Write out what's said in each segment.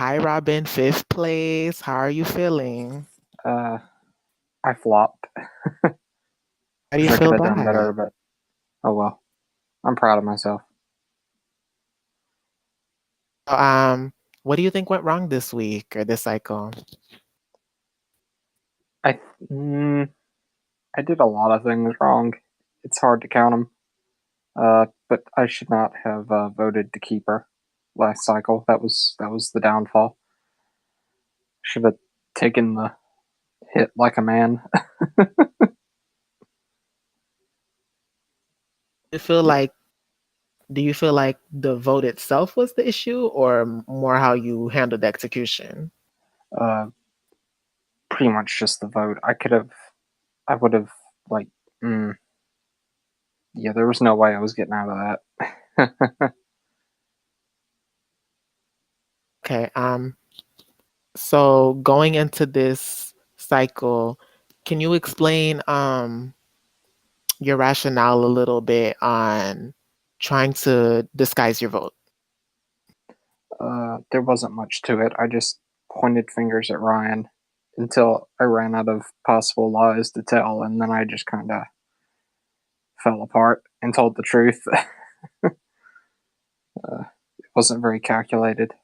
Hi, Robin, fifth place. How are you feeling? Uh, I flopped. How do you Wish I could feel have done that? better, but oh well. I'm proud of myself. Um, what do you think went wrong this week or this cycle? I mm, I did a lot of things wrong. It's hard to count them. But I should not have voted to keep her last cycle. That was the downfall. Should have taken the hit like a man. You feel like, do you feel like the vote itself was the issue or more how you handled the execution? Uh, Pretty much just the vote. I would have like, mm, yeah. There was no way I was getting out of that. Okay, so going into this cycle, can you explain your rationale a little bit on trying to disguise your vote? There wasn't much to it. I just pointed fingers at Ryan until I ran out of possible lies to tell, and then I just kind of fell apart and told the truth. It wasn't very calculated.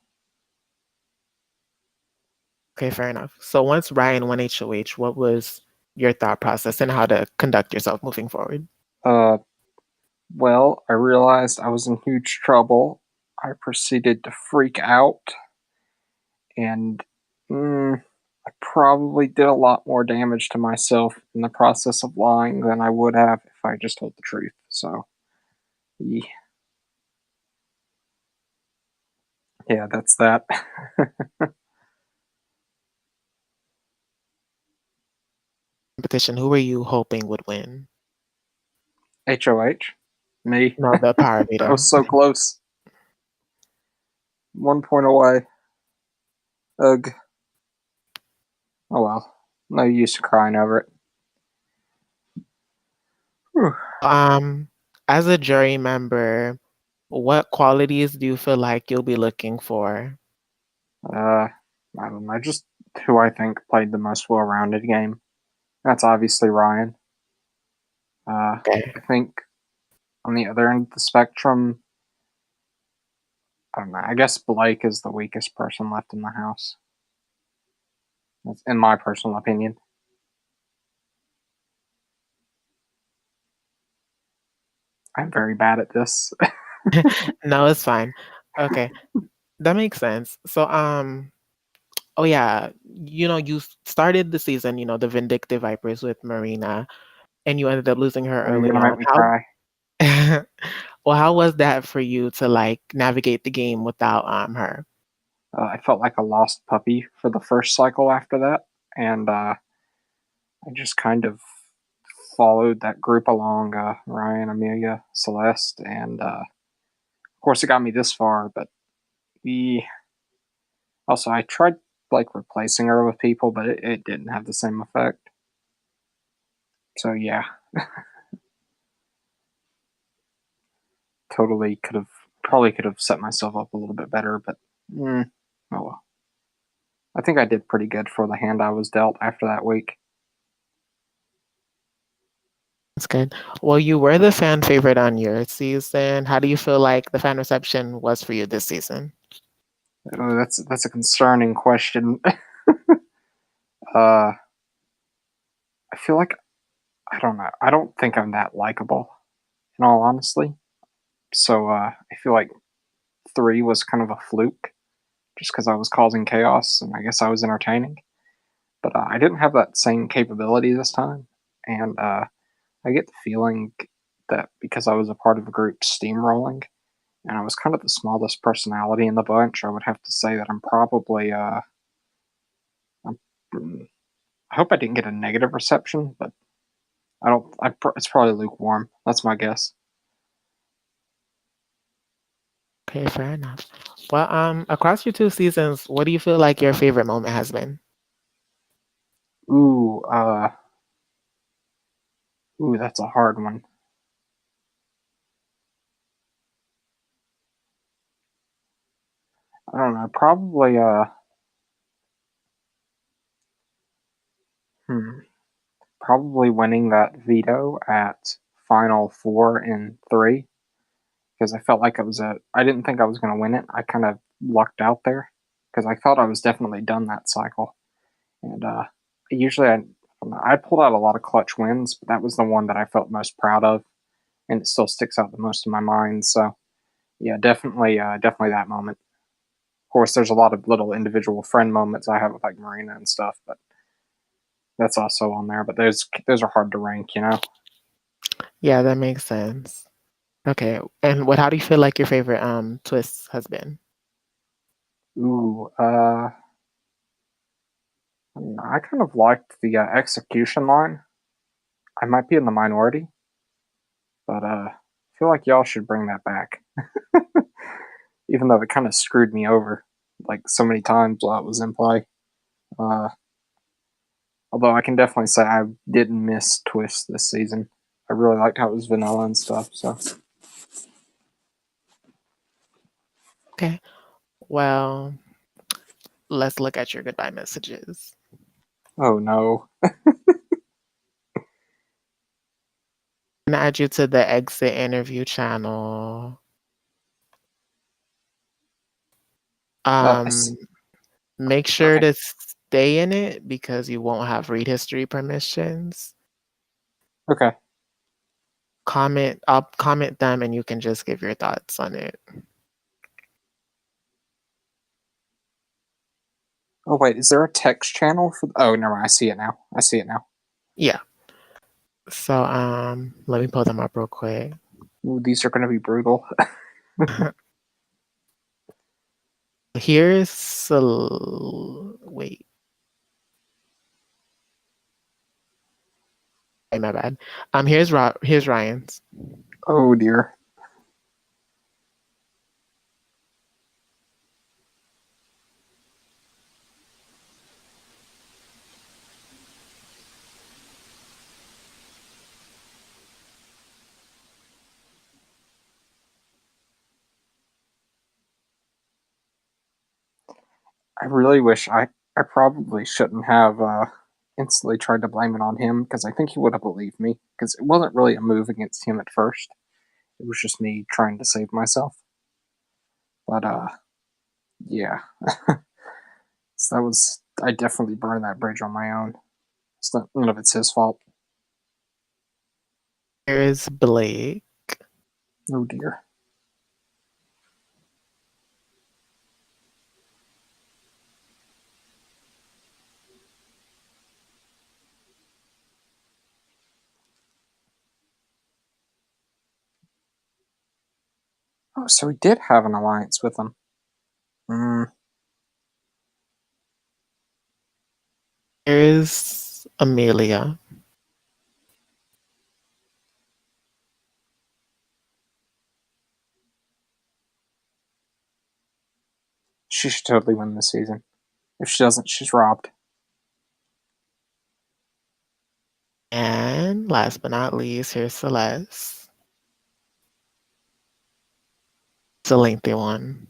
Okay, fair enough. So once Ryan won HOH, what was your thought process and how to conduct yourself moving forward? Uh, well, I realized I was in huge trouble. I proceeded to freak out, and I probably did a lot more damage to myself in the process of lying than I would have if I just told the truth. So, yeah, that's that. Competition, who were you hoping would win? HOH? Me? No, the power That veto. was so close. 1 point away. Ugh. Oh well. No use crying over it. Whew. Um, as a jury member, what qualities do you feel like you'll be looking for? I don't know. Just who I think played the most well rounded game. That's obviously Ryan. Okay. I think on the other end of the spectrum, I don't know. I guess Blake is the weakest person left in the house. That's in my personal opinion. I'm very bad at this. No, it's fine. Okay, that makes sense. So, oh yeah, you started the season, the Vindictive Vipers with Marina, and you ended up losing her Are you early gonna make on. me cry? Well, how was that for you to like navigate the game without her? I felt like a lost puppy for the first cycle after that, and I just kind of followed that group along, Ryan, Amelia, Celeste, and of course it got me this far. But we also I tried like replacing her with people, but it didn't have the same effect. So yeah, totally could have set myself up a little bit better, but oh well. I think I did pretty good for the hand I was dealt after that week. That's good. Well, you were the fan favorite on your season. How do you feel like the fan reception was for you this season? Oh, that's a concerning question. I feel like I don't know. I don't think I'm that likable, in all honesty. So I feel like 3 was kind of a fluke, just because I was causing chaos and I guess I was entertaining. But I didn't have that same capability this time, and I get the feeling that because I was a part of a group steamrolling, and I was kind of the smallest personality in the bunch, I would have to say that I'm probably I'm, mm, I hope I didn't get a negative reception, but I don't. It's probably lukewarm. That's my guess. Okay, fair enough. Well, across your two seasons, what do you feel like your favorite moment has been? Ooh, that's a hard one. I don't know. Probably hmm, probably winning that veto at Final Four in three because I felt like it was a. I didn't think I was going to win it. I kind of lucked out there because I thought I was definitely done that cycle. And usually I pulled out a lot of clutch wins, but that was the one that I felt most proud of, and it still sticks out the most in my mind. So yeah, definitely that moment. Of course, there's a lot of little individual friend moments I have with like Marina and stuff, but that's also on there. But those are hard to rank, you know. Yeah, that makes sense. Okay. And how do you feel like your favorite twist has been? Ooh, I kind of liked the execution line. I might be in the minority, but I feel like y'all should bring that back, even though it kind of screwed me over like so many times while it was in play. Uh, Although I can definitely say I didn't miss Twist this season. I really liked how it was vanilla and stuff. So, Okay. Well, let's look at your goodbye messages. oh no, I'm gonna add you to the exit interview channel. I Um, see. Make sure Okay, to stay in it because you won't have read history permissions. okay. I'll comment them and you can just give your thoughts on it. Oh wait, is there a text channel for? Oh, never mind. I see it now. I see it now. Yeah. So let me pull them up real quick. Ooh, these are going to be brutal. Here's wait, my bad. Here's Ryan's. Oh dear. I really wish I probably shouldn't have instantly tried to blame it on him because I think he would have believed me because it wasn't really a move against him at first. It was just me trying to save myself. But yeah. So that was I definitely burned that bridge on my own. It's not none of it's his fault. Here's Blake. Oh dear. Oh, so he did have an alliance with him. Mm, Here's Amelia. she should totally win this season. If she doesn't, she's robbed. And last but not least, here's Celeste. It's a lengthy one.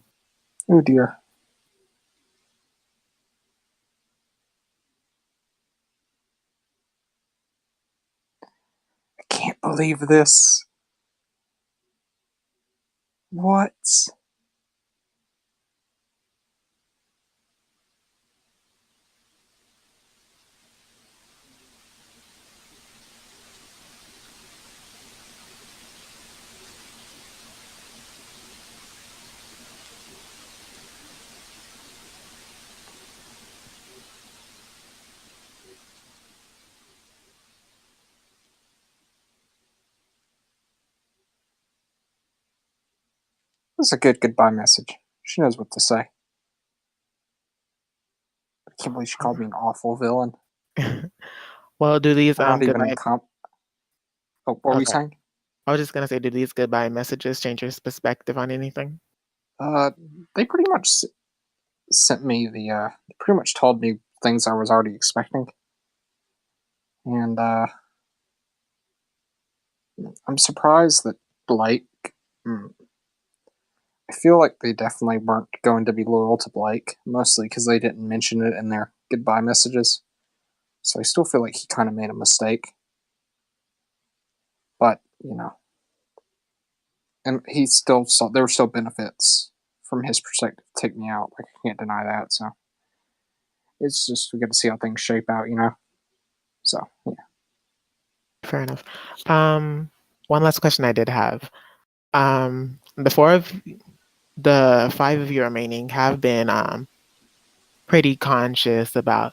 Oh dear. I can't believe this. What? This is a good goodbye message. She knows what to say. I can't believe she called me an awful villain. Well, do these I'm not even in goodbye comp. Oh, what were we okay. saying? I was just gonna say, do these goodbye messages change your perspective on anything? Uh, they pretty much sent me pretty much told me things I was already expecting. And I'm surprised that Blake. mm, I feel like they definitely weren't going to be loyal to Blake, mostly because they didn't mention it in their goodbye messages. So I still feel like he kind of made a mistake. But, and he still saw there were still benefits from his perspective to take me out. Like, I can't deny that. So it's just, we got to see how things shape out. So, yeah. Fair enough. Um, One last question I did have. The four of the five of you remaining have been pretty conscious about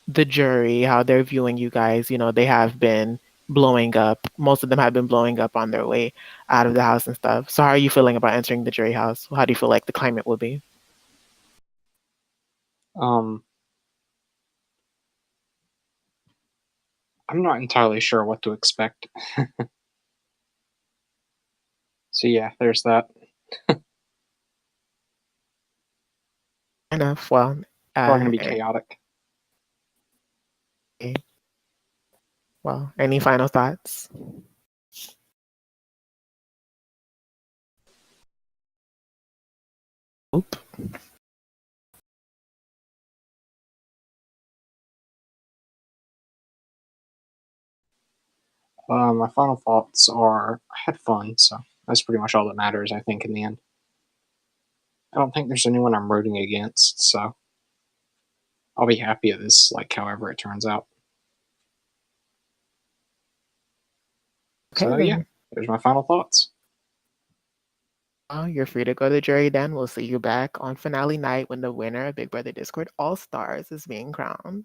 the jury, how they're viewing you guys. They have been blowing up. Most of them have been blowing up on their way out of the house and stuff. So how are you feeling about entering the jury house? How do you feel like the climate will be? Um, I'm not entirely sure what to expect. So, yeah, there's that. Enough. Well, Probably going uh, to be eh, chaotic. eh, any final thoughts? Oop. My final thoughts are I had fun, so that's pretty much all that matters, I think, in the end. I don't think there's anyone I'm rooting against, so I'll be happy at this, like, however it turns out. Okay, So, yeah, then. there's my final thoughts. You're free to go to the jury then. We'll see you back on finale night when the winner of Big Brother Discord All Stars is being crowned.